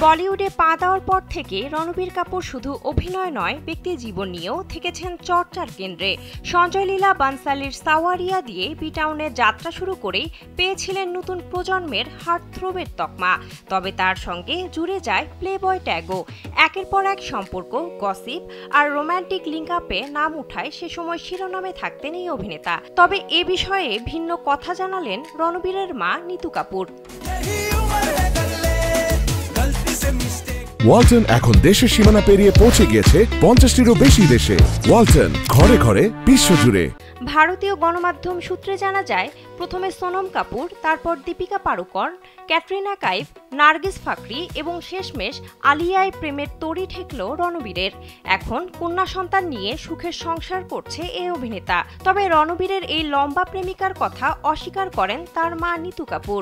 বলিউডে পা দেওয়ার পর থেকে রণবীর কাপুর শুধু অভিনয় নয়, ব্যক্তি জীবন নিয়েও থেকেছেন চর্চার কেন্দ্রে। সঞ্জয় লীলা বানসালির সাওয়ারিয়া দিয়ে বিটাউনের যাত্রা শুরু করেই পেয়েছিলেন নতুন প্রজন্মের হার্টথ্রোবের তকমা। তবে তার সঙ্গে জুড়ে যায় প্লেবয় ট্যাগও। একের পর এক সম্পর্ক, গসিপ আর রোম্যান্টিক লিঙ্ক আপে নাম উঠায় সে সময় শিরোনামে থাকতেন এই অভিনেতা। তবে এ বিষয়ে ভিন্ন কথা জানালেন রণবীরের মা নিতু কাপুর। ওয়ালটন এখন দেশের সীমানা পেরিয়ে পৌঁছে গিয়েছে 50টিরও বেশি দেশে। ওয়ালটন, ঘরে ঘরে, বিশ্বজুড়ে। ভারতীয় গণমাধ্যম সূত্রে জানা যায়, প্রথমে সোনম কাপুর, তারপর দীপিকা পাড়ুকোন, ক্যাটরিনা কাইফ, নার্গিস ফাকরি এবং শেষমেশ আলিয়ায় প্রেমের তড়ি ঠেকল রণবীরের। এখন কন্যা সন্তান নিয়ে সুখের সংসার করছে এই অভিনেতা। তবে রণবীরের এই লম্বা প্রেমিকার কথা অস্বীকার করেন তার মা নিতু কাপুর।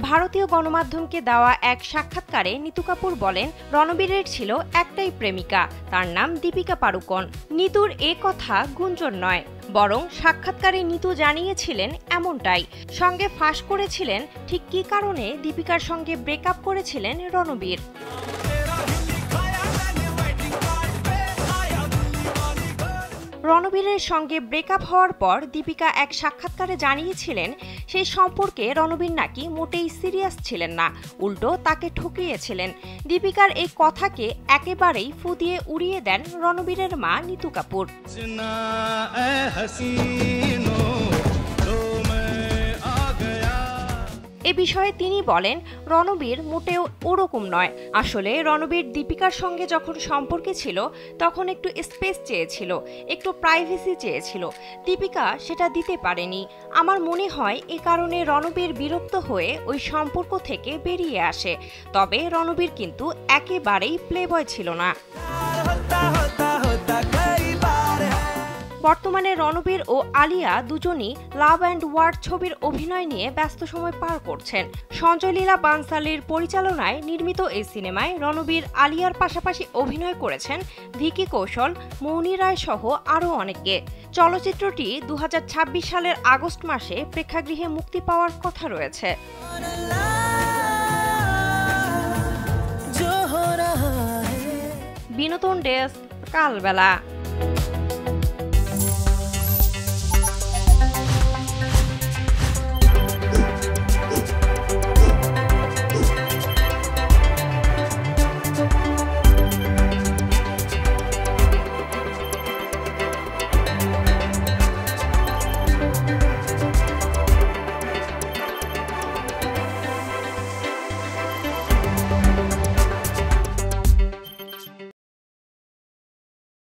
ভারতীয় গণমাধ্যমকে দেওয়া এক সাক্ষাৎকারে নিতু কাপুর বলেন, রণবীরের ছিল একটাই প্রেমিকা, তার নাম দীপিকা পাড়ুকোন। নিতুর এ কথা গুঞ্জন নয়, বরং সাক্ষাৎকারে নিতু জানিয়েছিলেন এমনটাই। সঙ্গে ফাঁস করেছিলেন ঠিক কী কারণে দীপিকার সঙ্গে ব্রেকআপ করেছিলেন রণবীর। রণবীরের সঙ্গে ব্রেকআপ হওয়ার পর দীপিকা এক সাক্ষাৎকারে জানিয়েছিলেন, সেই সম্পর্কে রণবীর নাকি মোটেই সিরিয়াস ছিলেন না, উল্টো তাকে ঠকিয়েছিলেন। দীপিকার এই কথাকে একেবারেই ফুদিয়ে উড়িয়ে দেন রণবীরের মা নিতু কাপুর। এ বিষয়ে তিনি বলেন, রণবীর মোটেও ওরকম নয়। আসলে রণবীর দীপিকার সঙ্গে যখন সম্পর্কে ছিল তখন একটু স্পেস চেয়েছিল, একটু প্রাইভেসি চেয়েছিল। দীপিকা সেটা দিতে পারেনি। আমার মনে হয় এ কারণে রণবীর বিরক্ত হয়ে ওই সম্পর্ক থেকে বেরিয়ে আসে। তবে রণবীর কিন্তু একেবারেই প্লেবয় ছিল না। বর্তমানে রণবীর ও আলিয়া দুজনই লাভ অ্যান্ড ওয়ার ছবির অভিনয় নিয়ে ব্যস্ত সময় পার করছেন। সঞ্জয় লীলা বানসালির পরিচালনায় নির্মিত এই সিনেমায় রণবীর আলিয়ার পাশাপাশি অভিনয় করেছেন ভিকি কৌশল, মৌনি রায় সহ আরও অনেকে। চলচ্চিত্রটি 2026 সালের আগস্ট মাসে প্রেক্ষাগৃহে মুক্তি পাওয়ার কথা রয়েছে। বিনোদন ডেস্ক, কালবেলা।